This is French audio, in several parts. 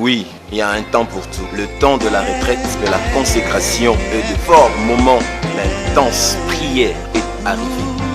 Oui, il y a un temps pour tout. Le temps de la retraite, de la consécration et de forts moments d'intense prière est arrivé.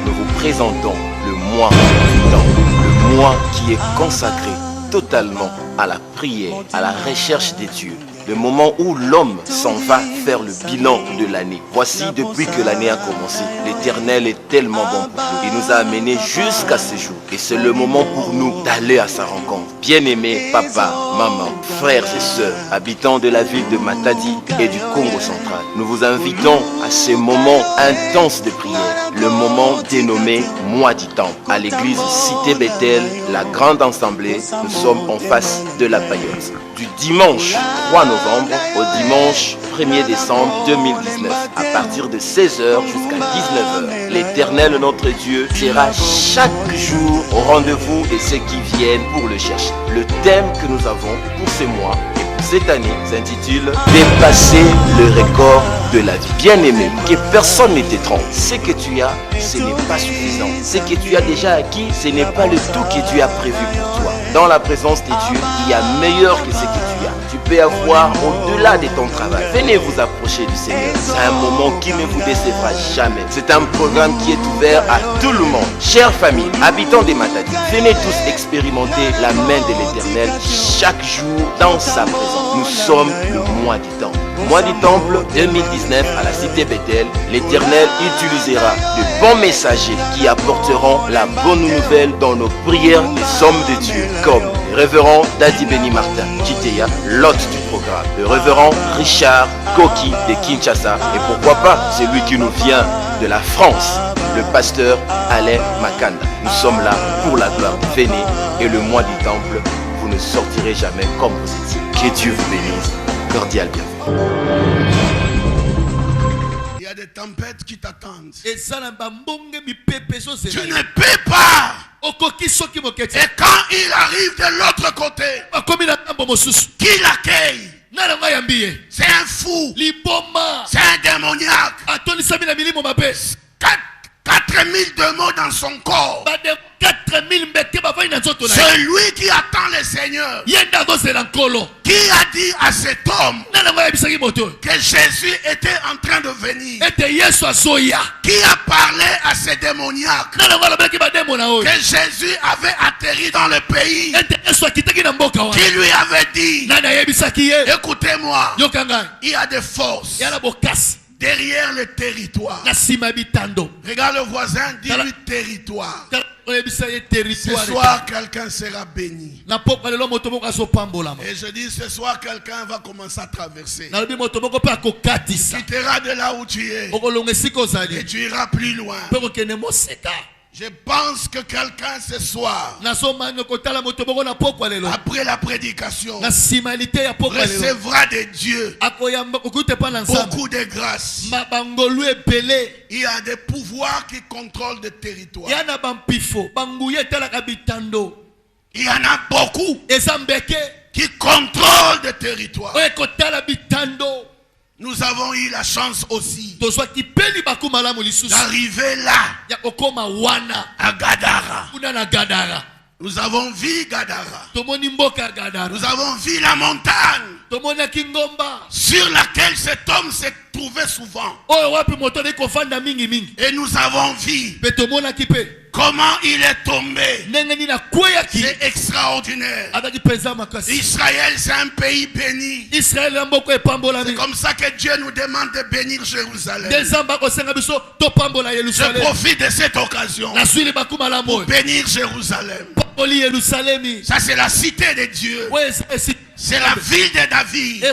Nous vous présentons le mois du temps, le mois qui est consacré totalement à la prière, à la recherche des dieux. Le moment où l'homme s'en va faire le bilan de l'année. Voici, depuis que l'année a commencé, l'Éternel est tellement bon pour nous. Il nous a amenés jusqu'à ce jour. Et c'est le moment pour nous d'aller à sa rencontre. Bien-aimés, papa, maman, frères et sœurs, habitants de la ville de Matadi et du Congo central, nous vous invitons à ce moment intense de prière. Le moment dénommé Mois du Temple. À l'église Cité Bethel, la grande assemblée, nous sommes en face de la paillote. Du dimanche 3 novembre au dimanche 1er décembre 2019, à partir de 16h jusqu'à 19h, l'Éternel notre Dieu sera chaque jour au rendez-vous de ceux qui viennent pour le chercher. Le thème que nous avons pour ce mois et pour cette année s'intitule « Dépasser le record de la vie ». Bien-aimé, que personne ne te trompe. Ce que tu as, ce n'est pas suffisant. Ce que tu as déjà acquis, ce n'est pas le tout que Dieu a prévu pour toi. Dans la présence de Dieu, il y a meilleur que ce que tu as. Tu peux avoir au-delà de ton travail. Venez vous approcher du Seigneur. C'est un moment qui ne vous décevra jamais. C'est un programme qui est ouvert à tout le monde. Chère famille, habitants des Matadi, venez tous expérimenter la main de l'Éternel chaque jour dans sa présence. Nous sommes le mois du Temple. Mois du Temple 2019 à la Cité Bethel, l'Éternel utilisera de bons messagers qui apporteront la bonne nouvelle dans nos prières des hommes de Dieu, comme le révérend Dadi Beni Martin Kiteya, l'hôte du programme, le révérend Richard Koki de Kinshasa, et pourquoi pas celui qui nous vient de la France, le pasteur Alain Makanda. Nous sommes là pour la gloire. Venez, et le mois du Temple, vous ne sortirez jamais comme vous étiez. Que Dieu vous bénisse. Cordial bienvenue. Il y a des tempêtes qui t'attendent. Tu ne peux pas. Et quand il arrive de l'autre côté, qui l'accueille? C'est un fou. C'est un démoniaque. 4000 démons dans son corps. C'est lui qui attend le Seigneur. Qui a dit à cet homme que Jésus était en train de venir? Qui a parlé à ces démoniaques que Jésus avait atterri dans le pays? Qui lui avait dit, écoutez-moi, il y a des forces derrière le territoire. Regarde le voisin, dis-lui territoire. Ce soir, quelqu'un sera béni. Et je dis, ce soir, quelqu'un va commencer à traverser. Tu quitteras de là où tu es. Et tu iras plus loin. Je pense que quelqu'un ce soir, après la prédication, recevra de Dieu beaucoup de grâce. Il y a des pouvoirs qui contrôlent des territoires. Il y en a beaucoup qui contrôlent des territoires. Nous avons eu la chance aussi d'arriver là, à Gadara. Nous avons vu Gadara. Nous avons vu la montagne sur laquelle cet homme s'est trouvé souvent. Et nous avons vu comment il est tombé. C'est extraordinaire. Israël, c'est un pays béni. C'est comme ça que Dieu nous demande de bénir Jérusalem. Je profite de cette occasion pour bénir Jérusalem. Ça, c'est la cité de Dieu. C'est la ville de David.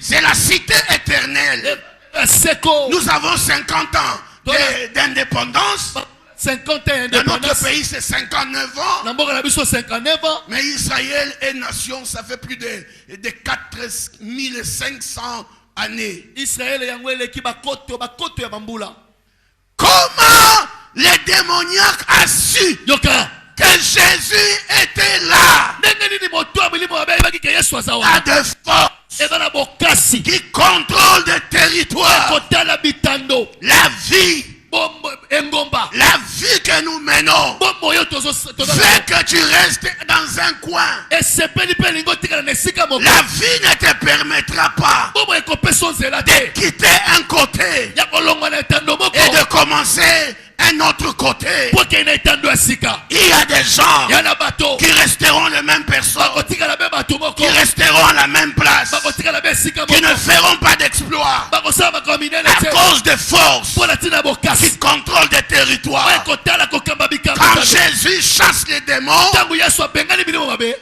C'est la cité éternelle. Nous avons 50 ans d'indépendance. 51 dans notre pays, c'est 59 ans. Mais Israël est nation, ça fait plus de 4500 années. Comment les démoniaques a su que Jésus était là? À de forces qui contrôlent des territoires. La vie que nous menons Fais que tu restes dans un coin. La vie ne te permettra pas de quitter un côté et de commencer un autre côté. Il y a des gens qui resteront les mêmes personnes, qui resteront à la même place, qui ne feront pas d'exploit à cause des forces qui contrôlent des territoires. Quand Jésus chasse les démons,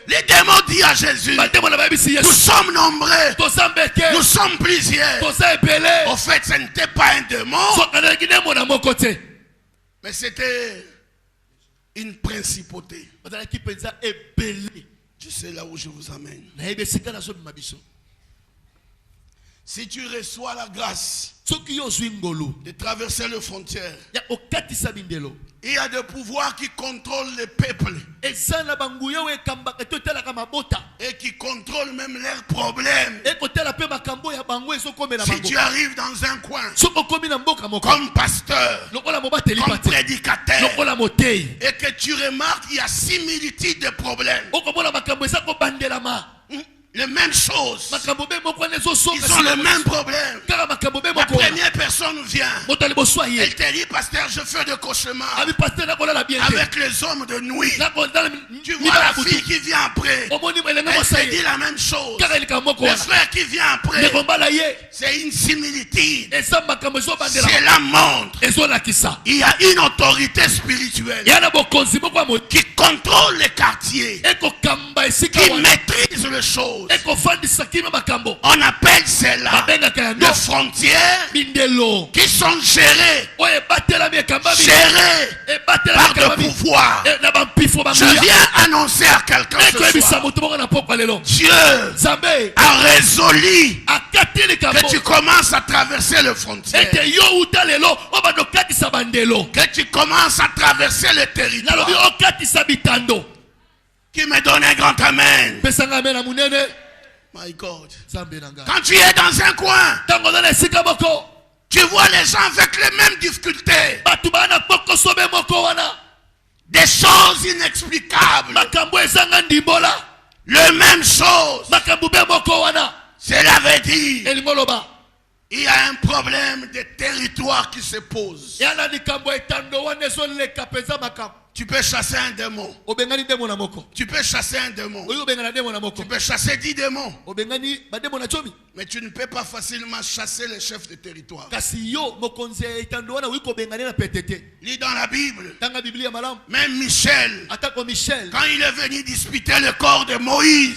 les démons disent à Jésus, nous sommes nombreux, nous sommes plusieurs. Au fait, ce n'était pas un démon, mais c'était une principauté. Tu sais là où je vous amène. Si tu reçois la grâce de traverser les frontières, il y a des pouvoirs qui contrôlent les peuples et qui contrôlent même leurs problèmes. Si tu arrives dans un coin comme pasteur, comme prédicateur, et que tu remarques qu'il y a similitude de problèmes, les mêmes choses, ils ont le même problème. La première personne vient, elle te dit, pasteur, je fais des cauchemars avec les hommes de nuit. Tu vois la fille qui vient après, elle te dit la même chose. Le frère qui vient après, c'est une similitude. Cela montre il y a une autorité spirituelle qui contrôle les quartiers, qui maîtrise les choses. On appelle cela les frontières qui sont gérées par le pouvoir. Je viens annoncer à quelqu'un ce soir, Dieu a résolu que tu commences à traverser les frontières, que tu commences à traverser le territoire. Qui me donne un grand amen. My God. Quand tu es dans un coin, tu vois les gens avec les mêmes difficultés, des choses inexplicables, les mêmes choses. Cela veut dire il y a un problème de territoire qui se pose. Tu peux chasser un démon. Tu peux chasser un démon. Tu peux chasser 10 démons. Mais tu ne peux pas facilement chasser les chefs de territoire. Lis dans la Bible. Même Michel, quand il est venu disputer le corps de Moïse,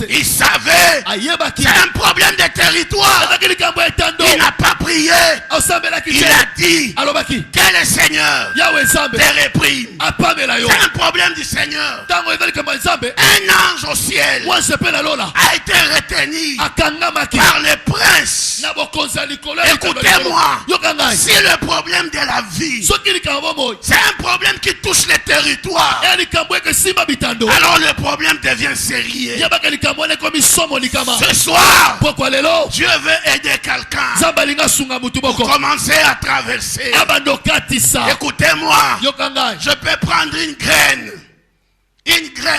il savait qu'il y a un problème de territoire. Il n'a pas prié. Il a dit que le Seigneur te réprime. C'est un problème du Seigneur. Un ange au ciel a été retenu par les princes. Écoutez-moi, si le problème de la vie, c'est un problème qui touche les territoires, alors le problème devient sérieux. Ce soir, Dieu veut aider quelqu'un pour commencer à traverser. Écoutez-moi, je peux prendre une graine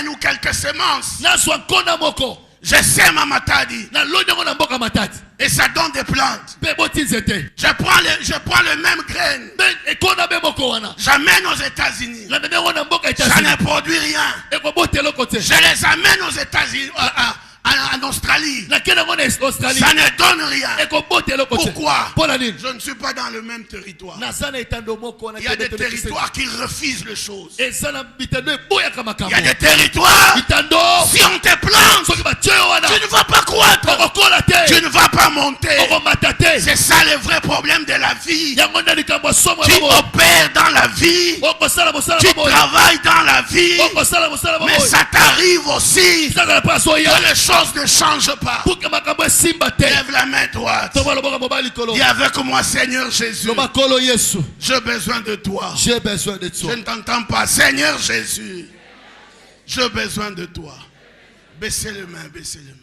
ou quelques semences. Je sème à Matadi et ça donne des plantes. Je prends le même graine, j'amène aux États-Unis, ça ne produit rien. Je les amène aux États-Unis, en Australie, ça ne donne rien. Pourquoi? Je ne suis pas dans le même territoire. Il y a des territoires qui refusent les choses. Il y a des territoires, si on te plante, tu ne vas pas croître, tu ne vas pas monter. C'est ça le vrai problème de la vie. Tu opères dans la vie, tu travailles dans la vie, mais ça t'arrive aussi que les choses ne changent pas. Lève la main droite. Dis avec moi, Seigneur Jésus, j'ai besoin de toi. Je ne t'entends pas. Seigneur Jésus, j'ai besoin de toi. Baissez les mains, baissez les mains.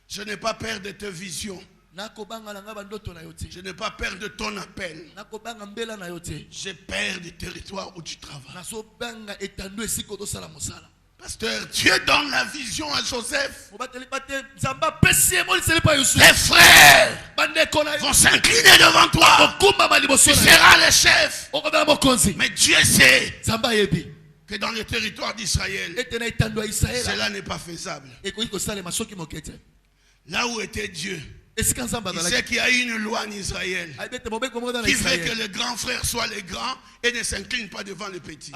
Je n'ai pas peur de tes visions. Je n'ai pas peur de ton appel. J'ai peur du territoire où tu travailles. Pasteur, Dieu donne la vision à Joseph. Les frères vont s'incliner devant toi. Tu seras le chef. Mais Dieu sait que dans le territoire d'Israël, cela n'est pas faisable. Là où était Dieu, il sait qu'il y a une loi en Israël qui fait que le grand frère soit le grand et ne s'incline pas devant le petit.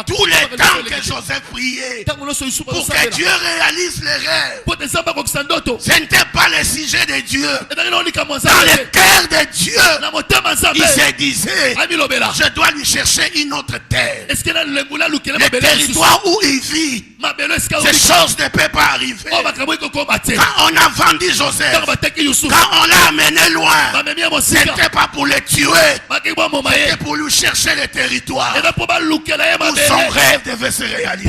Tous les temps que Joseph priait pour que Dieu réalise les rêves, ce n'était pas le sujet de Dieu. Dans le cœur de Dieu, il se disait, je dois lui chercher une autre terre. Le territoire où il vit, ces choses ne peuvent pas arriver. Quand on a vendu Joseph, quand on l'a amené loin, ce n'était pas pour le tuer, c'était pour lui chercher le territoire où son rêve devait se réaliser.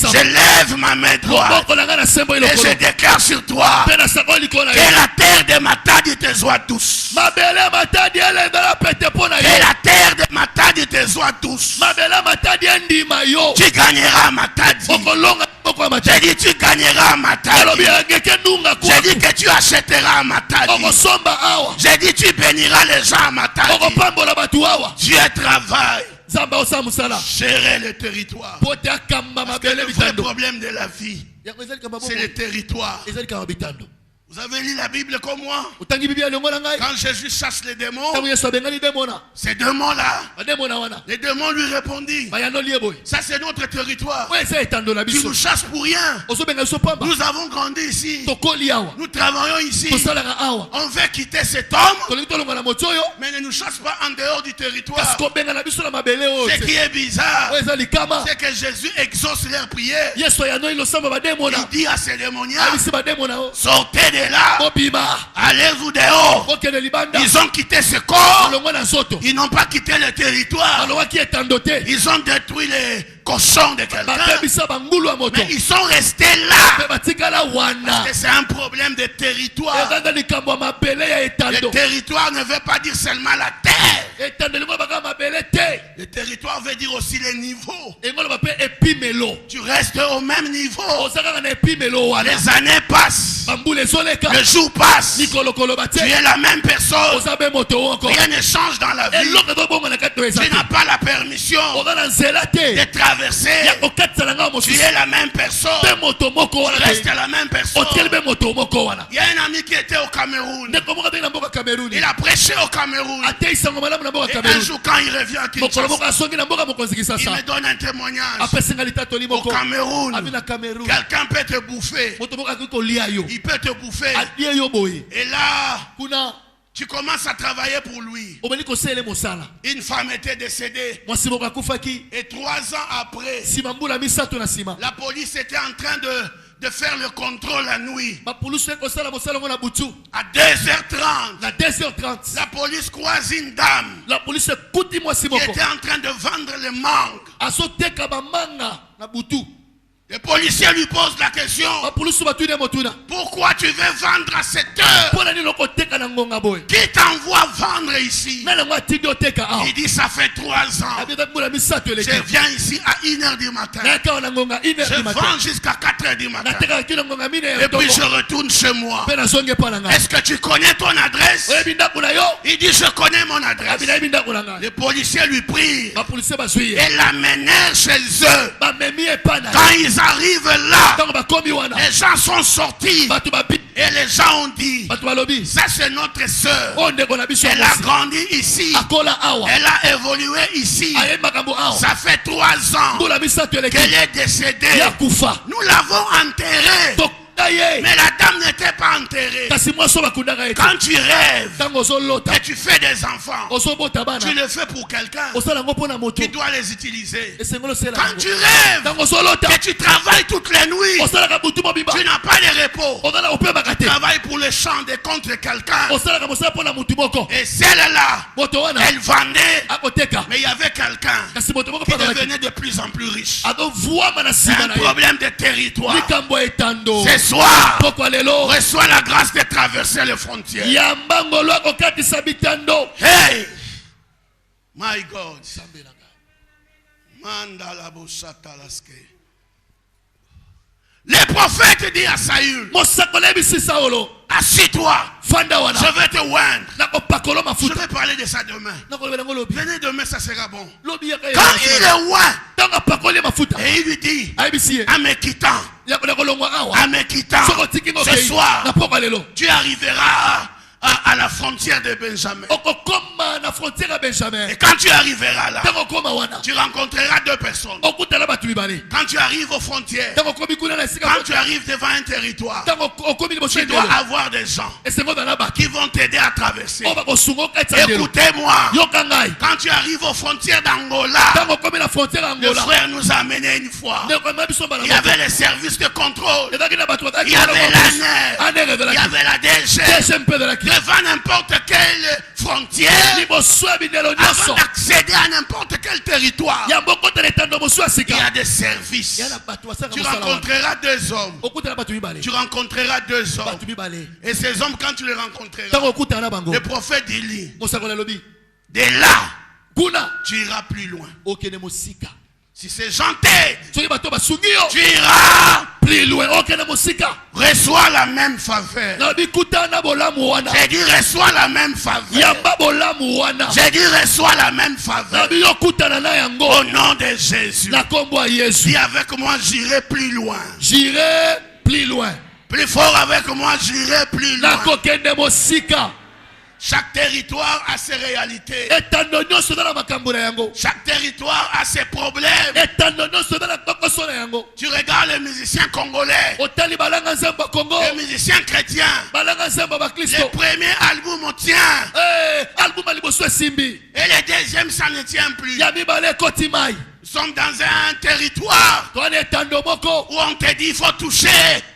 Je lève ma main droite et je déclare sur toi que la terre de Matadi te soit douce. Que la terre de Matadi te soit douce. Tu gagneras Matadi. J'ai dit tu gagneras Matadi. J'ai dit que tu achèteras Matadi. J'ai dit tu béniras les gens à Matadi. Dieu travaille. Gérer le territoire. Parce que le vrai problème de la vie, c'est le territoire. Vous avez lu la Bible comme moi? Quand Jésus chasse les démons, ces démons-là, les démons lui répondit, ça c'est notre territoire. Tu nous chasses pour rien. Nous avons grandi ici. Nous travaillons ici. On veut quitter cet homme, mais ne nous chasse pas en dehors du territoire. Ce qui est bizarre, c'est que Jésus exauce leurs prières. Il dit à ces démoniaques, sortez de là, allez-vous dehors. Ils ont quitté ce corps, ils n'ont pas quitté le territoire, ils ont détruit les cochons de quelqu'un, mais ils sont restés là parce que c'est un problème de territoire. Le territoire ne veut pas dire seulement la terre. Le territoire veut dire aussi les niveaux. Tu restes au même niveau. Les années passent, le jour passe, tu es la même personne. Rien ne change dans la vie. Tu n'as pas la permission de traverser. Tu es la même personne. Tu restes la même personne. Il y a un ami qui était au Cameroun. Il a prêché au Cameroun. Et un jour quand il revient à Kinshasa, il me donne un témoignage. Au Cameroun, quelqu'un peut te bouffer. Il peut te bouffer. Et là, tu commences à travailler pour lui. Une femme était décédée. Et 3 ans après, la police était en train de faire le contrôle la nuit. À 2h30, la police croise une dame qui était en train de vendre le mangue. Le policier lui pose la question, pourquoi tu veux vendre à cette heure? Qui t'envoie vendre ici? Il dit, ça fait 3 ans. Je viens ici à 1h du matin. Je vends jusqu'à 4h du matin. Et puis je retourne chez moi. Est-ce que tu connais ton adresse? Il dit, je connais mon adresse. Les policiers lui prient et l'amenèrent chez eux. Quand ils arrivent là, les gens sont sortis et les gens ont dit, ça c'est notre soeur. Elle a grandi ici, elle a évolué ici. Ça fait 3 ans qu'elle est décédée. Nous l'avons enterrée, mais la dame n'était pas enterrée. Quand tu rêves et tu fais des enfants, tu le fais pour quelqu'un qui doit les utiliser. Quand tu rêves et tu travailles toutes les nuits, tu n'as pas de repos. Tu travailles pour le champ de contre quelqu'un. Et celle-là, elle vendait, mais il y avait quelqu'un qui devenait de plus en plus riche. C'est un problème de territoire. C'est reçois la grâce de traverser les frontières. Hey, my God. Les prophètes disent à Saül, assis-toi, je vais te oindre. Je vais parler de ça demain. Venez demain, ça sera bon. Quand il est oint, et il lui dit, en me quittant, ce soir, tu arriveras à la frontière de Benjamin. Et quand tu arriveras là, tu rencontreras deux personnes. Quand tu arrives aux frontières, quand tu arrives devant un territoire, tu dois avoir des gens qui vont t'aider à traverser. Écoutez-moi, quand tu arrives aux frontières d'Angola, le frère nous a amené une fois. Il y avait les services de contrôle, il y avait l'ANER, il y avait la DG. Devant n'importe quelle frontière, avant d'accéder à n'importe quel territoire, il y a des services. Tu rencontreras deux hommes. Tu rencontreras deux hommes. Et ces hommes, quand tu les rencontreras, le prophète dit, de là, tu iras plus loin. Si c'est gentil, tu iras plus loin. Reçois la même faveur. J'ai dit reçois la même faveur. J'ai dit reçois la même faveur. Au nom de Jésus. Dis avec moi, j'irai plus loin. J'irai plus loin. Plus fort avec moi, j'irai plus loin. Chaque territoire a ses réalités. Chaque territoire a ses problèmes. Tu regardes les musiciens congolais, les musiciens chrétiens. Le premier album on tient. Et le deuxième, ça ne tient plus. Nous sommes dans un territoire où on te dit il faut toucher.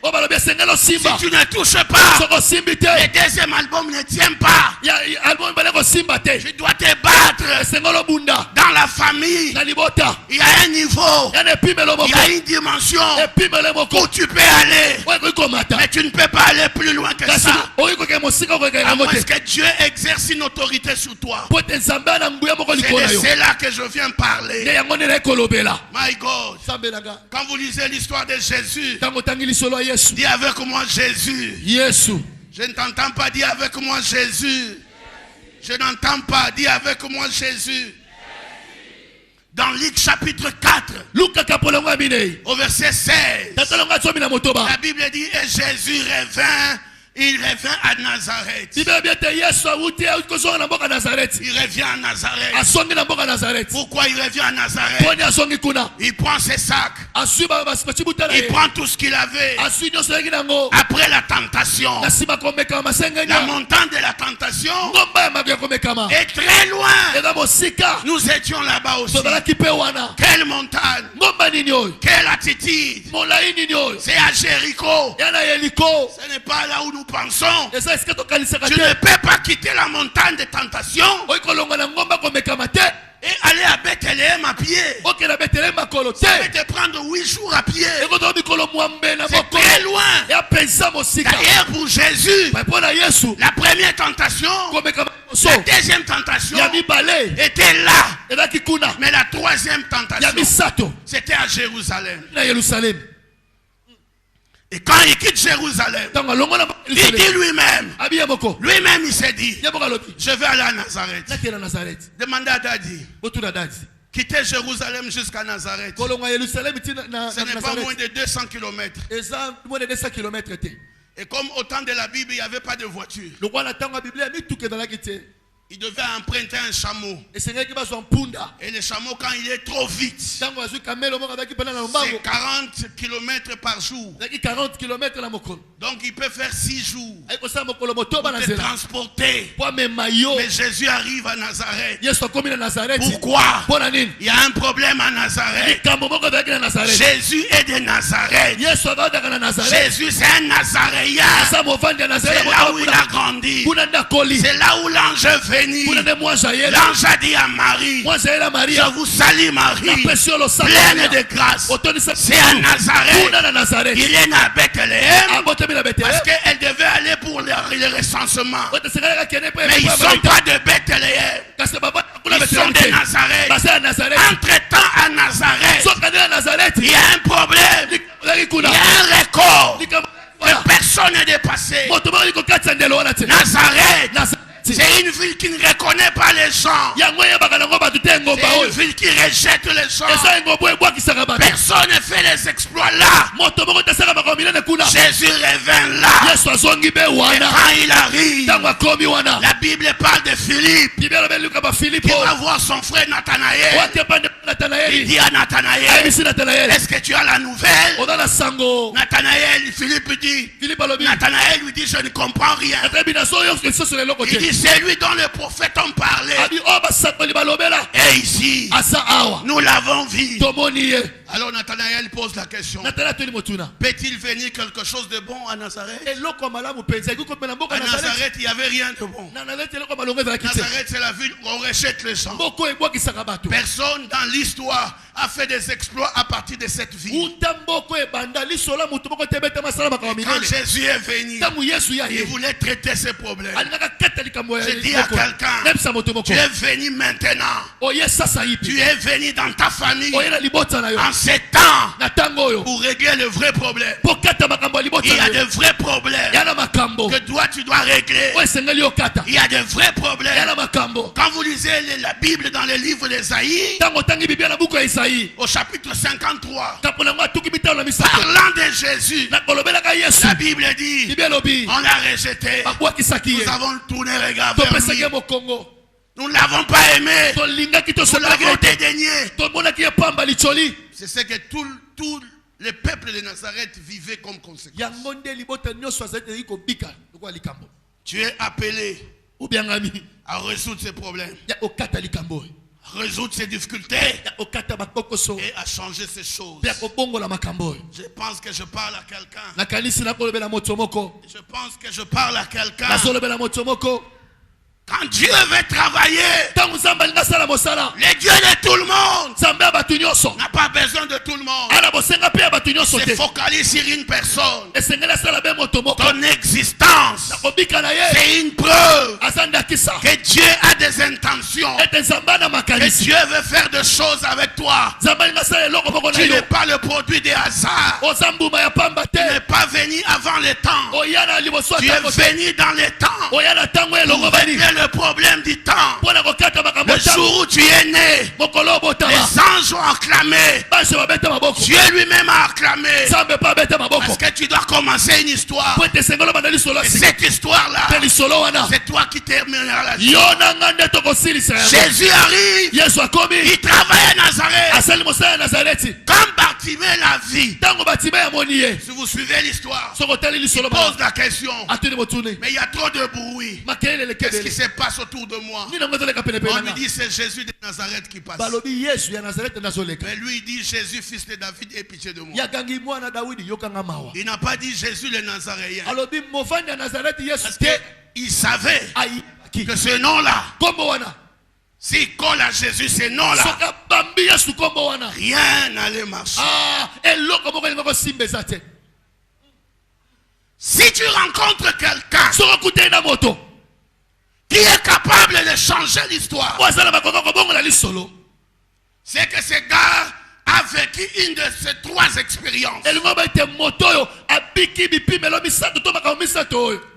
Si tu ne touches pas, le deuxième album ne tient pas. Tu dois te battre. Dans la famille, il y a un niveau, il y a une dimension où tu peux aller. Mais tu ne peux pas aller plus loin que ça. À moins que Dieu exerce une autorité sur toi. C'est de cela que je viens parler. My God. Quand vous lisez l'histoire de Jésus, dis avec moi Jésus. Je ne t'entends pas dire avec moi Jésus. Je n'entends pas dire avec moi Jésus. Dans Luc chapitre 4, au verset 16, la Bible dit et Jésus revint. Il revient à Nazareth. Il revient à Nazareth. Pourquoi il revient à Nazareth? Il prend ses sacs. Il prend tout ce qu'il avait. Après la tentation, la montagne de la tentation est très loin. Nous étions là-bas aussi. Quelle montagne, quelle attitude. C'est à Jéricho. Ce n'est pas là où nous pensons. Tu ne peux pas quitter la montagne de tentation et aller à Bethléem à pied. Ça va te prendre 8 jours à pied. C'est très loin. D'ailleurs pour Jésus, la première tentation, la deuxième tentation était là. Mais la troisième tentation, c'était à Jérusalem. Et quand il quitte Jérusalem, il dit lui-même, il s'est dit, je vais aller à Nazareth. Demandez à Dadi. Quitter Jérusalem jusqu'à Nazareth, ce n'est pas moins de 200 km. Et comme au temps de la Bible, il n'y avait pas de voiture, il devait emprunter un chameau. Et le chameau, quand il est trop vite, c'est 40 km par jour. Donc il peut faire 6 jours pour te transporter. Mais Jésus arrive à Nazareth. Pourquoi? Il y a un problème à Nazareth. Jésus est de Nazareth. Jésus c'est un Nazaréen. C'est là où il a grandi. C'est là où l'ange venait. venir, l'ange a dit à Marie, je vous salue Marie, pleine de grâce. C'est à Nazareth. Il est né à Bethléem parce qu'elle devait aller pour le recensement. Mais ils ne sont pas de Bethléem. Ils sont de Nazareth. Entre-temps à Nazareth, il y a un problème. Il y a un record. Personne n'est dépassé. Nazareth, c'est une ville qui ne reconnaît pas les gens. C'est une ville qui rejette les gens. Personne ne fait les exploits là. Jésus revient là. Et quand il arrive, la Bible parle de Philippe qui va voir son frère Nathanaël. Il dit à Nathanaël, est-ce que tu as la nouvelle? Nathanaël, Philippe dit, Nathanaël lui dit, je ne comprends rien. Il dit, c'est lui dont les prophètes ont parlé. Et ici, nous l'avons vu. Alors Nathanaël pose la question, peut-il venir quelque chose de bon à Nazareth? À Nazareth, il n'y avait rien de bon. Nazareth, c'est la ville où on rejette les gens. Personne dans l'histoire a fait des exploits à partir de cette ville. Quand Jésus est venu, il voulait traiter ces problèmes. Je dis à quelqu'un, tu es venu maintenant. Tu es venu dans ta famille en ces temps pour régler le vrai problème. Il y a de vrais problèmes que toi tu dois régler. Il y a de vrais problèmes. Quand vous lisez la Bible dans le livre d'Ésaïe, au chapitre 53, parlant de Jésus, la Bible dit, on l'a rejeté. Nous avons tourné regard vers lui. Nous ne l'avons pas aimé. Nous l'avons dédaigné. C'est ce que tout le peuple de Nazareth vivait comme conséquence. Tu es appelé à résoudre ces problèmes, résoudre ces difficultés et à changer ces choses. Je pense que je parle à quelqu'un. Je pense que je parle à quelqu'un. Quand Dieu veut travailler, le Dieu de tout le monde n'a pas besoin de tout le monde. Se focalise sur une personne. Ton existence, c'est une preuve que Dieu a des intentions, que Dieu veut faire des choses avec toi. Tu n'es pas le produit des hasards. Tu n'es pas venu avant le temps. Tu es venu dans le temps pour régler le problème du temps. Le jour où tu es né, les anges ont acclamé. Dieu lui-même a acclamé. Parce que tu dois commencer une histoire. Et cette histoire-là, c'est toi qui termineras la histoire. Jésus arrive. Il travaille à Nazareth. Quand Bartimée l'a vu, si vous suivez l'histoire, il pose la question, mais il y a trop de bruit. Qu'est-ce qui se passe autour de moi? On lui dit, c'est Jésus de Nazareth qui passe. Mais lui il dit, Jésus fils de David, aie pitié de moi. Il n'a pas dit Jésus le Nazaréen. Parce qu'il savait que ce nom-là, s'il colle à Jésus ce nom-là, rien n'allait marcher. Si tu rencontres quelqu'un qui est capable de changer l'histoire, c'est que ce gars a vécu une de ces trois expériences.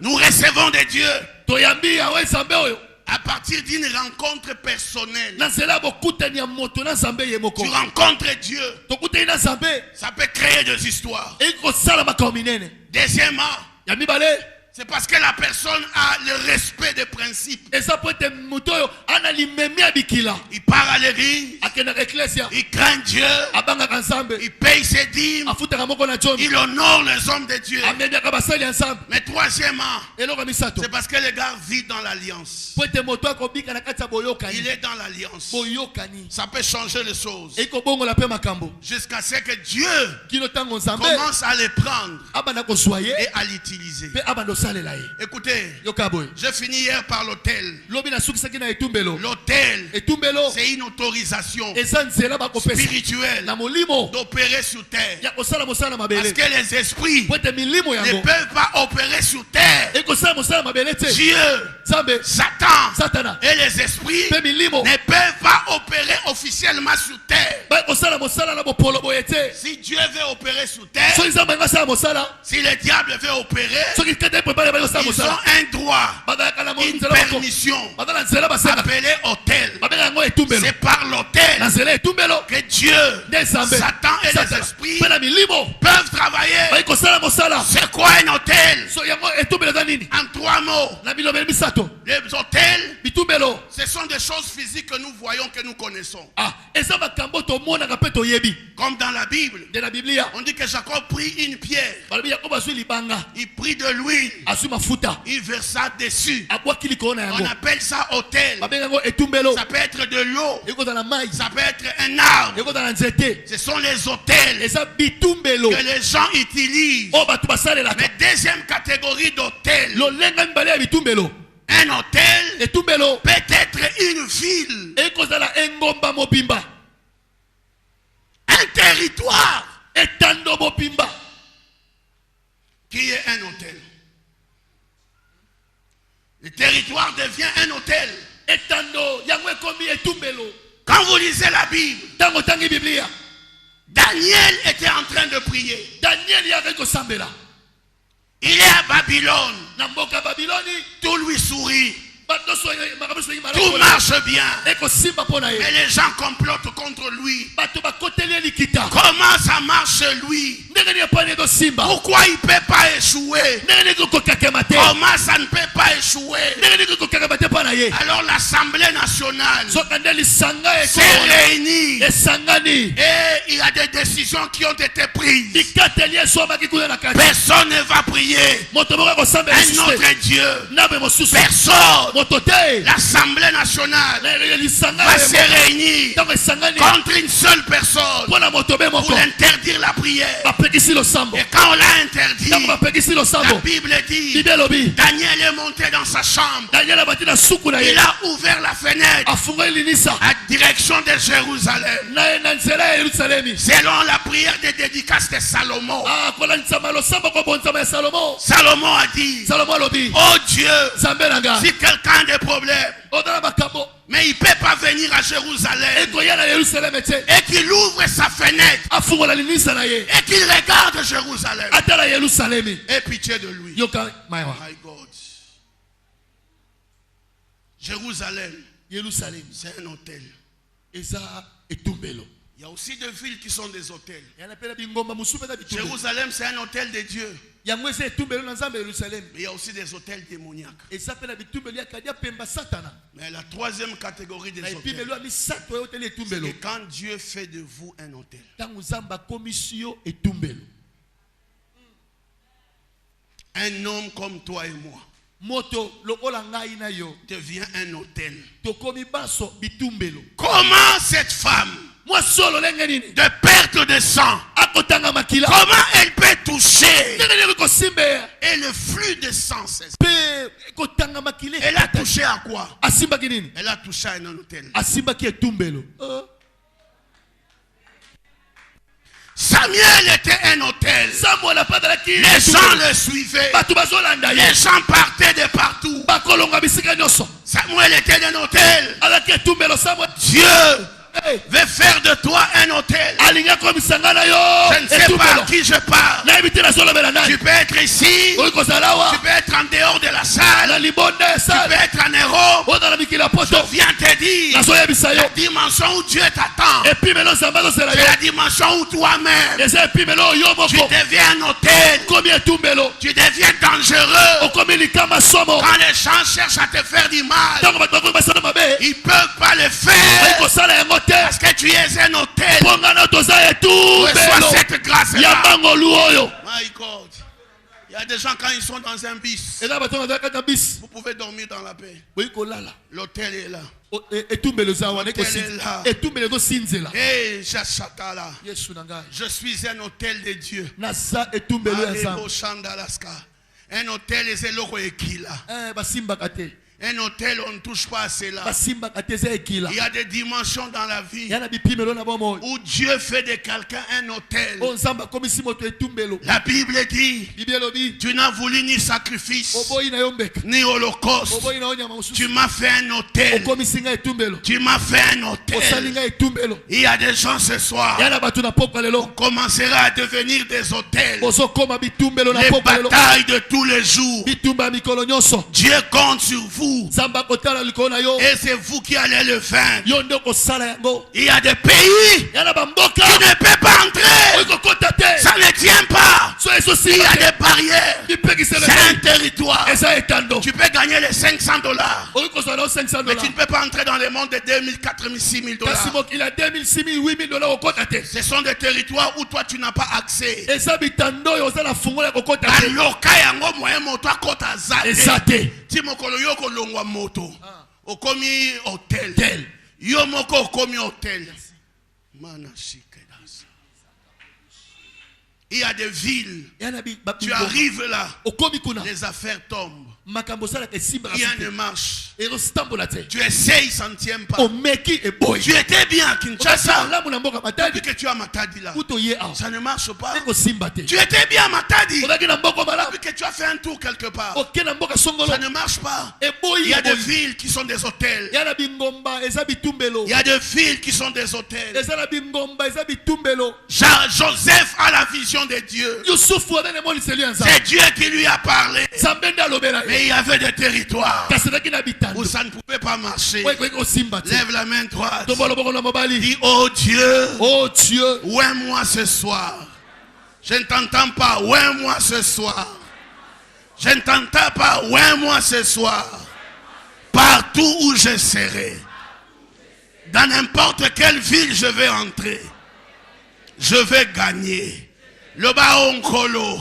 Nous recevons de Dieu à partir d'une rencontre personnelle. Tu rencontres Dieu, ça peut créer des histoires. Deuxièmement, c'est parce que la personne a le respect des principes. Il part à l'église, il craint Dieu, il paye ses dîmes, il honore les hommes de Dieu. Mais troisièmement, c'est parce que le gars vit dans l'alliance. Il est dans l'alliance. Ça peut changer les choses jusqu'à ce que Dieu commence à les prendre et à l'utiliser. Écoutez, j'ai fini hier par l'hôtel. L'hôtel, c'est une autorisation spirituelle d'opérer sur terre. Parce que les esprits ne peuvent pas opérer sur terre. Dieu, Satan et les esprits ne peuvent pas opérer officiellement sur terre. Si Dieu veut opérer sur terre, si le diable veut opérer, ils ont un droit, une permission appelée hôtel. C'est par l'hôtel que Dieu, Satan et les esprits peuvent travailler. C'est quoi un hôtel? En 3 mots, les hôtels, ce sont des choses physiques que nous voyons, que nous connaissons. Comme dans la Bible, on dit que Jacob prit une pierre, il prit de l'huile, il versa dessus. On appelle ça hôtel. Ça peut être de l'eau, ça peut être un arbre. Ce sont les hôtels que les gens utilisent. Mais deuxième catégorie d'hôtel, un hôtel peut être une ville, un territoire qui est un hôtel. Le territoire devient un hôtel. Quand vous lisez la Bible, Daniel était en train de prier. Il est à Babylone. Tout lui sourit. Tout marche bien. Mais les gens complotent contre lui. Comment ça marche lui? Pourquoi il ne peut pas échouer? Comment ça ne peut pas échouer? Alors l'Assemblée nationale s'est réunie. Et il y a des décisions qui ont été prises. Personne ne va prier un autre Dieu. Personne. L'Assemblée nationale va se réunir contre une seule personne pour interdire la prière. Et quand on l'a interdit, la Bible dit, Daniel est monté dans sa chambre. Il a ouvert la fenêtre à direction de Jérusalem. Selon la prière de dédicace de Salomon. Salomon a dit, oh Dieu, si quelqu'un a des problèmes, mais il ne peut pas venir à Jérusalem, et qu'il ouvre sa fenêtre et qu'il regarde Jérusalem, aie pitié de lui. My God. Jérusalem, c'est un hôtel. Il y a aussi des villes qui sont des hôtels. Jérusalem, c'est un hôtel de Dieu. Mais il y a aussi des hôtels démoniaques. Mais la troisième catégorie des hôtels, c'est que quand Dieu fait de vous un hôtel, un homme comme toi et moi devient un hôtel. Comment cette femme de perte de sang, comment elle peut toucher et le flux de sang cesse? Elle a touché à quoi? Elle a touché à un hôtel. Samuel était un hôtel. Les gens le suivaient. Les gens partaient de partout. Samuel était un hôtel. Dieu veut faire de toi un hôtel. Je ne sais pas à qui je parle. Tu peux être ici, tu peux être en dehors de la salle, tu peux être en Europe. Je viens te dire, la dimension où Dieu t'attend, c'est la dimension où toi-même tu deviens un hôtel. Tu deviens dangereux. Quand les gens cherchent à te faire du mal, ils ne peuvent pas le faire. Parce que tu es un hôtel. Reçois cette grâce-là. My God. Il y a des gens quand ils sont dans un bus, vous pouvez dormir dans la paix. L'hôtel est là. Hey, je suis un hôtel de Dieu. Un hôtel, c'est l'eau ekila. Un hôtel, on ne touche pas à cela. Il y a des dimensions dans la vie où Dieu fait de quelqu'un un hôtel. La Bible dit, tu n'as voulu ni sacrifice, ni holocauste. Tu m'as fait un hôtel. Tu m'as fait un hôtel. Il y a des gens ce soir, on commencera à devenir des hôtels. Les batailles de tous les jours. Dieu compte sur vous. Et c'est vous qui allez le vaincre. Il y a des pays qui ne peuvent pas entrer. Ça ne tient pas. Il y a des barrières. C'est un territoire. Tu peux gagner les $500. Mais tu ne peux pas entrer dans le monde de 2000, 4000, 6000 $. Ce sont des territoires où toi tu n'as pas accès. Timokolo yoko longwa moto. Okomi hôtel. Yomoko okomi hôtel. Il y a des villes. Tu arrives là. Les affaires tombent. Rien ne marche. Tu essayes, ça ne tient pas. Tu étais bien à Kinshasa. Depuis que tu as Matadi là, ça ne marche pas. Tu étais bien à Matadi. Depuis que tu as fait un tour quelque part, ça ne marche pas. Il y a des villes qui sont des hôtels. Il y a des villes qui sont des hôtels. Joseph a la vision de Dieu. C'est Dieu qui lui a parlé. Mais il y avait des territoires où ça ne pouvait pas marcher. Lève la main droite. Dis, oh Dieu, ouais-moi ce soir. Je ne t'entends pas, ouais-moi ce soir. Je ne t'entends pas, ouais-moi ce soir. Partout où je serai, dans n'importe quelle ville je vais entrer, je vais gagner. Le bas onkolo.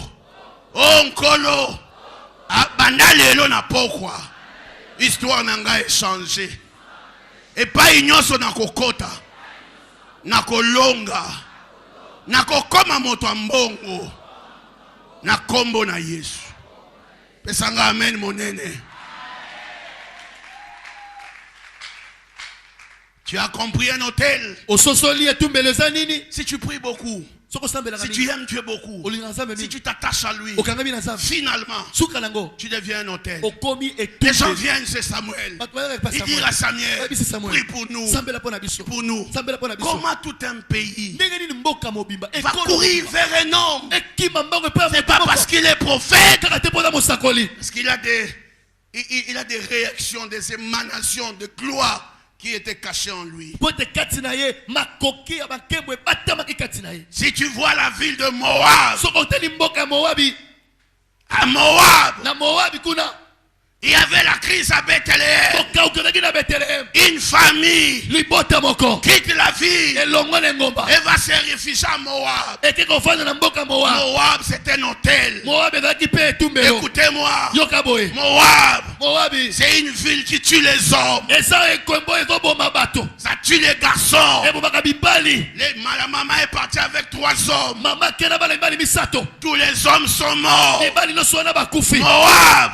Bandalelo na pokwa. Histoire nanga échangé. Et pas ignoso na kokota. Na kolonga. Na kokoma moto mbongo. Na kombo na Yesu. Pesanga amen monene. Tu as compris un hôtel. Si tu pries beaucoup, si tu aimes Dieu beaucoup, si tu t'attaches à lui, finalement, tu deviens un hôtel. Les gens viennent chez Samuel. Ils disent à Samuel, prie pour nous. Pour nous. Comment tout un pays va courir vers un homme? C'est pas parce qu'il est prophète, parce qu'il a des réactions, des émanations de gloire qui était caché en lui. Si tu vois la ville de Moab, à Moab, il y avait la crise à Bethléem. Une famille quitte la ville et va se réfugier à Moab. Moab, c'est un hôtel. Écoutez-moi. Moab, c'est une ville qui tue les hommes. Ça tue les garçons. La maman est partie avec 3 hommes. Tous les hommes sont morts.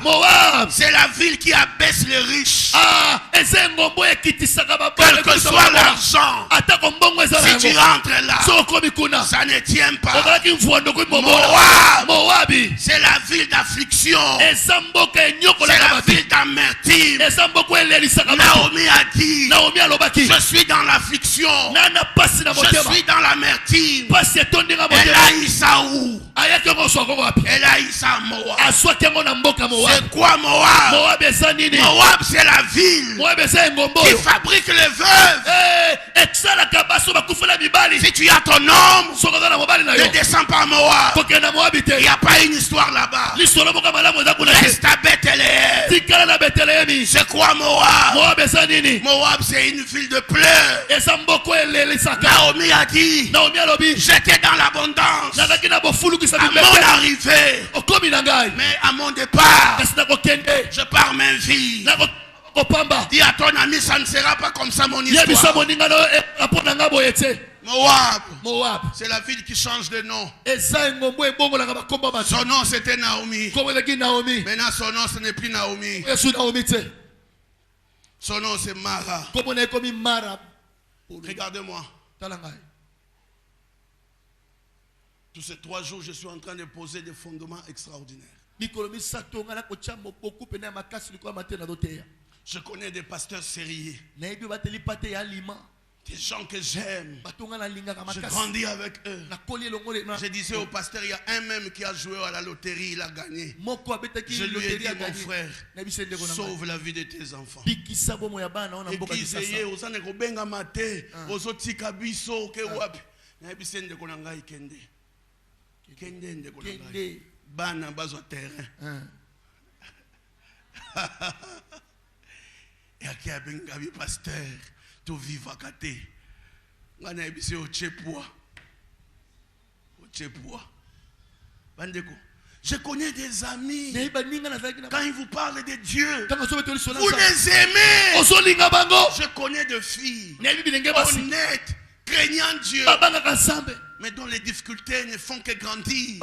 Moab, c'est la ville qui abaisse les riches. Quel que soit l'argent, si tu rentres là, ça ne tient pas. Moab, c'est la ville d'affliction. C'est la ville d'amertume. Naomi a dit, je suis dans l'affliction. Je suis dans l'amertume. Elle a Isaou. Elle a Isa Moab. C'est quoi Moab? Moab, c'est la ville qui fabrique les veuves. Si tu as ton homme, ne descends pas à Moab. Il n'y a pas une histoire là-bas. Reste à Bethléem. C'est quoi Moab? Moab, c'est une ville de pleurs. Naomi a dit, j'étais dans l'abondance à mon arrivée, mais à mon départ, je pars ma vie. Dis à ton ami, ça ne sera pas comme ça mon histoire. Moab. C'est la ville qui change de nom. Son nom c'était Naomi. Maintenant son nom ce n'est plus Naomi. Son nom c'est Mara. Regardez-moi. Tous ces 3 jours, je suis en train de poser des fondements extraordinaires. Je connais des pasteurs sérieux. Des gens que j'aime. Je grandis avec eux. Je disais au pasteur, il y a un même qui a joué à la loterie, il a gagné. Je lui ai dit, mon frère, sauve la vie de tes enfants. Et qui disait, Osane Kobenga Mate, Ozotika Biso, Kewapi. Nabise ndeko na ngai kende. Kende ndeko na ngai. Bana bazo terrain. Et à qui a benga bi pasteur, tout vivre kate. Ngana ebise o chepua. O chepua. Bandeko. Je connais des amis. Quand ils vous parlent de Dieu, vous les aimez. Je connais des filles honnêtes, craignant Dieu, mais dont les difficultés ne font que grandir.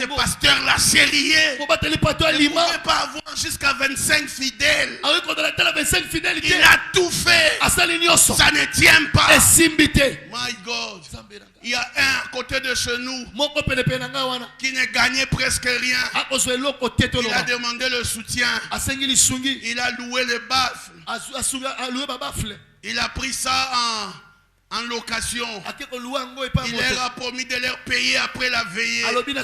Ces pasteurs-là sérieux ne pouvaient pas avoir jusqu'à 25 fidèles. Il a tout fait. Ça ne tient pas. My God. Il y a un à côté de chez nous qui ne gagnait presque rien. Il a demandé le soutien. Il a loué les baffles. Il a pris ça en location. Il leur a promis de leur payer après la veillée. Il nous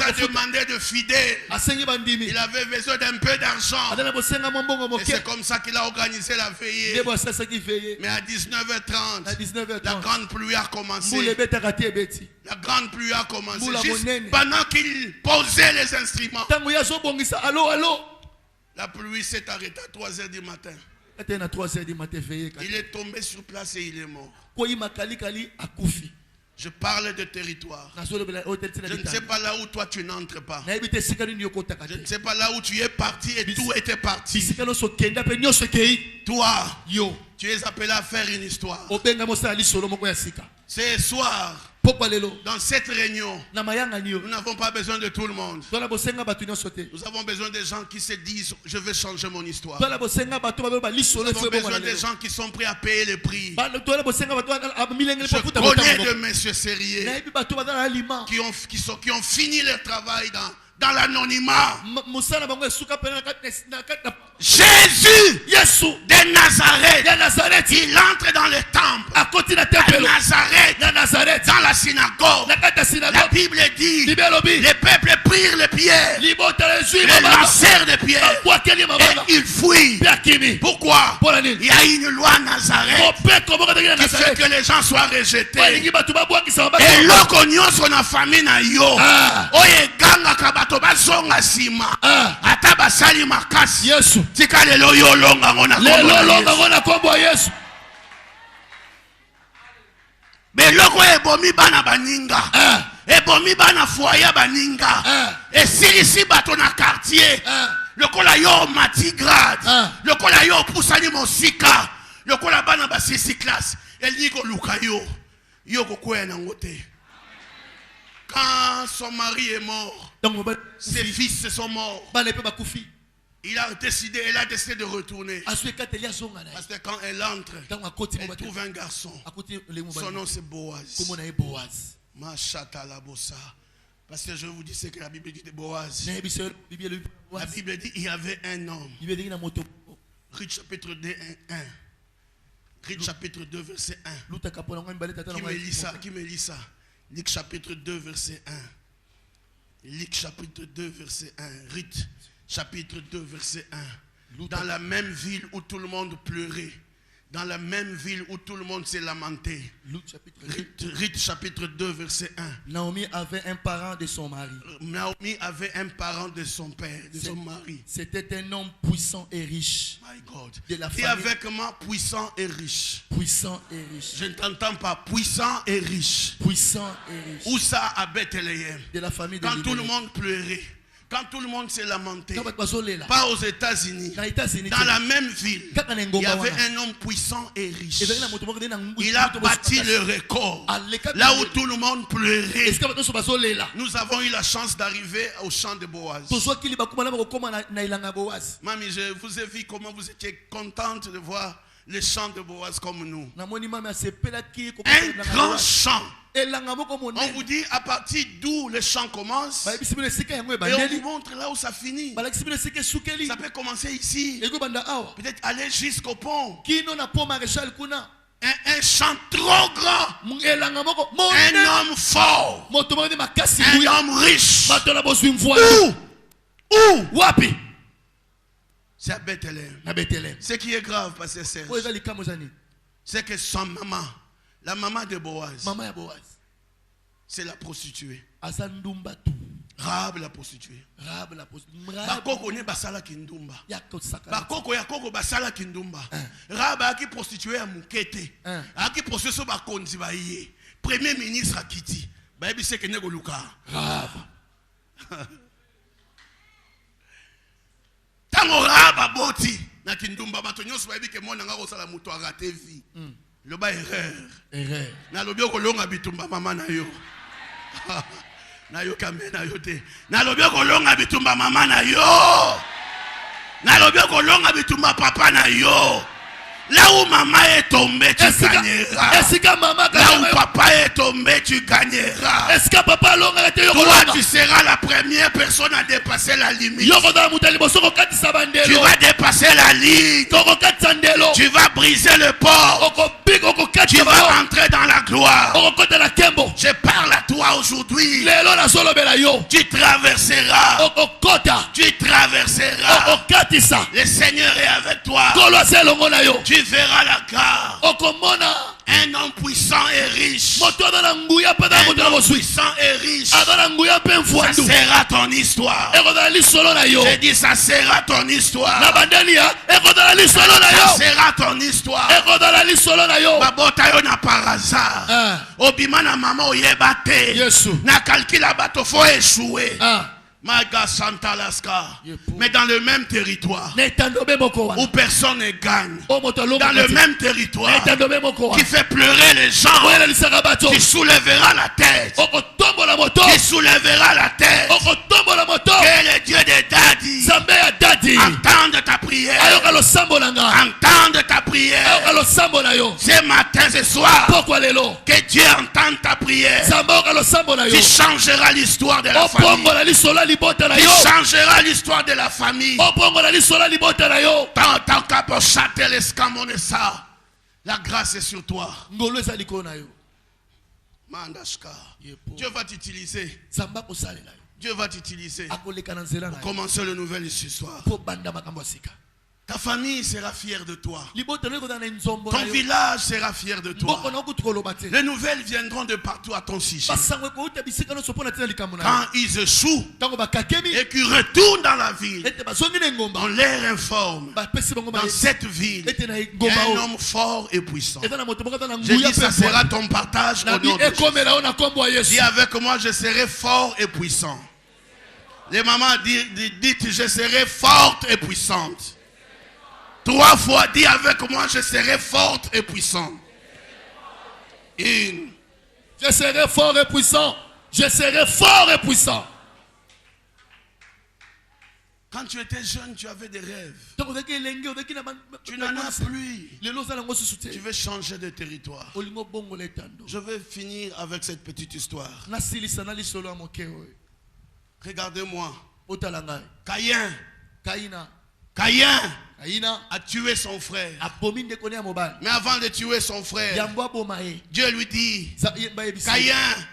a demandé de fidèles. Il avait besoin d'un peu d'argent. Et c'est comme ça qu'il a organisé la veillée. Mais à 19h30, la grande pluie a commencé. La grande pluie a commencé. Juste pendant qu'il posait les instruments. La pluie s'est arrêtée à 3h du matin. Il est tombé sur place et il est mort. Je parle de territoire. Je ne sais pas là où toi tu n'entres pas. Je ne sais pas là où tu es parti et tout était parti. Toi, tu es appelé à faire une histoire. Ce soir, dans cette réunion, nous n'avons pas besoin de tout le monde. Nous avons besoin des gens qui se disent, je vais changer mon histoire. Nous avons besoin des gens qui sont prêts à payer le prix. Je connais de messieurs sérieux qui ont fini leur travail dans l'anonymat. Jésus de Nazareth, il entre dans le temple à Nazareth, dans la synagogue. La Bible dit, les peuples prirent les pierres, les lancèrent des pierres et ils fuient. Pourquoi? Il y a une loi à Nazareth qui fait que les gens soient rejetés. Et l'okonyo son a famille na yo oye ganga kabato bazonga sima ata basali makasi tika lelo yo longa ngona kombo Yesu. Mais loko ebomi bana baninga ebomi bana foyer baninga et si ici bato na quartier lokola yo matigrade lokola yo pusani mosika lokola bana ba 6 classe el niko luka yo kokwena nangote. Quand son mari est mort, ses fils se sont morts. Elle a décidé de retourner. Parce que quand elle entre, elle trouve un garçon. Son nom c'est Boaz. Machata la bossa. Parce que je vous dis ce que la Bible dit de Boaz. La Bible dit il y avait un homme. Ruth chapitre 2, 1. Ruth chapitre 2, verset 1. Qui me lit ça? Luc chapitre 2, verset 1. Luc chapitre 2, verset 1. Ruth chapitre 2, verset 1. Dans la même ville où tout le monde pleurait. Dans la même ville où tout le monde s'est lamenté. Ruth chapitre 2, verset 1. Naomi avait un parent de son mari. Naomi avait un parent de son père, de son mari. C'était un homme puissant et riche. My God. Et avec moi, puissant et riche. Puissant et riche. Je ne t'entends pas. Puissant et riche. Puissant et riche. Où ça à Bethléem? De la famille de Quand tout le monde pleurait. Quand tout le monde s'est lamenté, Kaba bazolela. pas aux États-Unis, Na États-Unis. dans la même ville, Kaka na il y ngomba avait wana. un homme puissant et riche. Ezali na moto moko de na nguyi. Il a bâti le record. Là où tout le monde pleurait. Est-ce que bato so bazolela? Nous avons eu la chance d'arriver au champ de Boaz. Tozwa kili bakuma na bakoma na ilanga Boaz. Mamie, je vous ai vu comment vous étiez contente de voir le champ de Boaz comme nous. Na moni mama sepela ki ko. Un grand champ. Elanga moko On monene. vous dit à partir d'où le champ commence. Ba bisibile sika yango Et on ebandeli. vous montre là où ça finit. Ba lakisibile sika sukeli. Ça peut commencer ici. Ego banda awa. Peut-être aller jusqu'au pont. Kino na pont maréchal kuna. Un champ trop grand. Elanga moko Un monene. homme fort. Moto moko de makasi Un nguya. homme riche. Bato na boswi mvua. Où? Wapi? C'est à Bethléem. Na Bethléem. Ce qui est grave, parce que Ko ezali kamozani. c'est que son maman, la maman de Boaz, Mama ya Boaz. c'est la prostituée. Asa ndumba tu. Rab la prostituée. Rab la pos. Bakoko ne basala kindumba. Ya ko saka. Bakoko ya koko basala kindumba. Rab aki prostituée à Mukete. Aki prostituée so bakonzi ba yé. Premier ministre a Kiti. Ba yebi se kene go luka. Rab. Tango Rab aboti na kindumba bato nyonso ba yebi ke mona nga ko sala muto a raté vie. Le ba erreur. Na lobi okolonga bitumba mama na yo. Na yo kambe na yo te. Na lobi okolonga bitumba mama na yo. Na lobi okolonga bitumba papa na yo. Là où maman est tombée, tu gagneras. Est-ce que maman Là où papa est tombé, tu gagneras. Est-ce que papa longa te yo Toi, tu seras la première personne à dépasser la limite. Yo ko da mutali bosoko katisa bandelo. Tu vas dépasser la ligne. Ko katisa ndelo. Tu vas briser le port. Oko big oko Tu katisa. vas entrer dans la gloire. Oko kota la kembo. Je parle à toi aujourd'hui. Lelo na solo bela yo. Tu traverseras. Oko kota. Tu traverseras. Oko katisa. Le Seigneur est avec toi. Kolo selongo na yo. Tu verras la gare. Oko mona. Un homme puissant et riche. Moto na nguya pa na Un moto na homme bosui. puissant et riche. Adana nguya pe Ça mfuandu. sera ton histoire. Eko da li solo na yo. J'ai dit ça sera ton Na histoire. bandani ya. Eko da li solo na Ça yo. sera ton histoire. Eko da li solo na yo. Babota yo na par hasard. Obima na maman oyeba te. Yesu. Na calcula bato faut échouer. Ah. Maga Santa Laska. Yepu. Mais dans le même territoire Netandobe moko wa. où personne ne gagne. O moto longo. Dans le même territoire Netandobe moko wa. qui fait pleurer les gens. Oya li sakabato. Qui soulèvera la tête. Oko tombo la moto. Qui soulèvera la tête. Oko tombo la moto. Que le Dieu de Dadi Zambe ya dadi. entende ta prière. Ayoka lo sambo na nga. Entende ta prière. Ayoka lo sambo na yo. Ce matin, ce soir, Pokwa lelo. que Dieu entende ta prière. Zambe oka lo sambo na yo. Tu changeras l'histoire de la famille. Opongo la li sola li bota na Tu yo. changeras l'histoire de la famille. Opongo la li sola li bota na yo. Tant qu'à pour châter les scamonessa. La grâce est sur toi. Ngolo eza liko na yo. Mandashka. Yepo. Dieu va t'utiliser. Zamba ko salela yo. Dieu va t'utiliser. Akoleka na nzela na yo. Commencer le nouvel histoire. Po banda makambo ya sika. Ta famille sera fière de toi. Libota leko na nzombo na Ton yo. village sera fier de toi. Boko na okutuko lobate. Les nouvelles viendront de partout à ton sujet. Basangwe ko uta bisika no sopona tina likambo na yo. Quand ils échouent Tango bakakemi. et qu'ils retournent dans la ville, Ete basongi na ngomba. on les informe. Bapesi bango Dans ba. cette ville, Ete na il y ngomba a un o. homme fort et puissant. Ete na moto moko na Je nguya dis, ça pe sera fwa. ton partage au Nabi nom de Jésus. ekomela ona kombo ya Dis Yesu. avec moi, je serai fort et puissant. Les mamans dites, je serai forte et puissante. 3 fois, dis avec moi, je serai forte et puissante. Une. Je serai fort et puissant. Je serai fort et puissant. Quand tu étais jeune, tu avais des rêves. Tango deki elenge odeki na Tu n'en as plus. Lelo sala ngo susu te. Tu veux changer de territoire. Olingo bongo letando. Je vais finir avec cette petite histoire. Na silisa na lisolo ya moke oyo. Regardez-moi. Otala ngai. Caïn Kaina a tué son frère. abomi ndeko ne ya mobali. Mais avant de tuer son frère, Yambo aboma ye. Dieu lui dit, Bayebisi.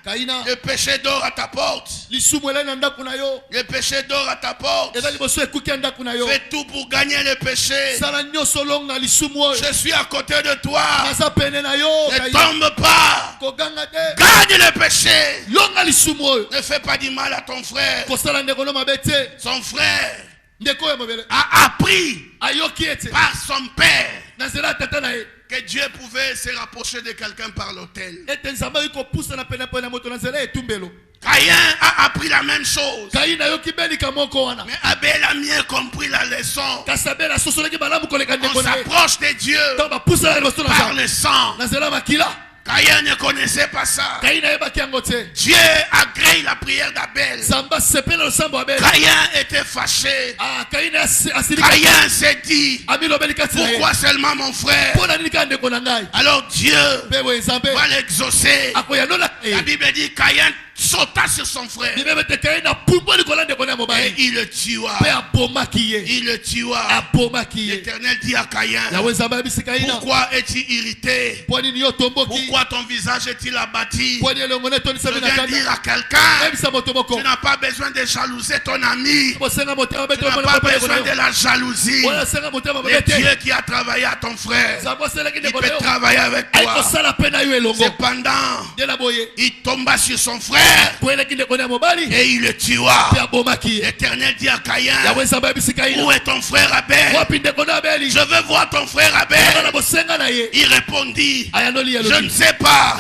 Caïn, le péché dort à ta porte. Lisumu elai na ndako na yo. Le péché dort à ta porte. Eza liboso ekuki ya ndako na yo. Fais tout pour gagner le péché. Sala nyonso longa lisumu oyo. Je suis à côté de toi. Naza pene na yo. Ne tombe pas. Koganga te. Gagne le péché. Longa lisumu oyo. Ne fais pas du mal à ton frère. Kosala ndeko no mabe te. Son frère Ndeko ya mobele. a appris Ayoki ete. par son père Na nzela tata na ye. que Dieu pouvait se rapprocher de quelqu'un par l'autel. Ete nzamba iko pusa na pena pena moto na nzela etumbelo. Caïn a appris la même chose. Kaina yoki beli kamoko wana. Mais Abel a mieux compris la leçon. Kasabela sosoleki malamu koleka On ndeko na ye. s'approche de Dieu Tamba pousa la resto na par sa. le sang. Na zela makila. Caïn ne connaissait pas ça. Kaina yeba kiangote. Dieu agrée la prière d'Abel. Samba sepela le sambo abel. Caïn était fâché. Ah Kaina asirika. Caïn s'est dit, Amilo beli katina. pourquoi seulement mon frère? Pona nika ndeko na ngai. Alors Dieu Bebo ezambe. va l'exaucer. Akoya no la. La Bible dit Caïn sauta sur son frère Bibebe te Kaina pupo ni kolande kona et mobali. il le tua. Pe aboma kiye. Il le tua. Aboma kiye. L'Éternel dit à Caïn, Ya wezamba bisi Kaina. pourquoi es-tu irrité? Poni ni yotomboki. Pourquoi ton visage est-il abattu? Poni elongone toni Je sabi na viens kanda. dire à quelqu'un, Même sa motomoko. tu n'as pas besoin de jalouser ton ami. Bosenga motema beto Tu n'as pas besoin de la jalousie. Wala senga motema C'est bete. Dieu qui a travaillé à ton frère. Zabo seleki Il ndeko peut na yo. travailler avec Ay toi. kosala pena yo elongo. Cependant, De la boye. il tomba sur son frère Kweleki ndeko na mobali. et il le tua. Pe aboma kiye. L'Éternel dit à Ya Caïn, wezamba bisi Kaina. où est ton frère Abel? Wapi ndeko na Abeli. Je veux voir ton frère Bana Abel. bosenga na ye. Il répondit, Ayanoli ya je ne lobi. sais pas.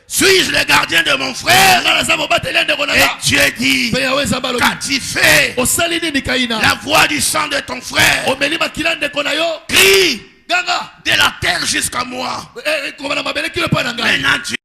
Suis-je le gardien de mon frère? Ngala zabo batele ndeko na Et nga. Dieu dit, Pe ya wezamba lobi. qu'as-tu fait? Osali nini Kaina? La voix du sang de ton frère Omeli makila ndeko na yo. crie Ganga. de la terre jusqu'à moi. Komana mabele kilo pa na ngai. Maintenant tu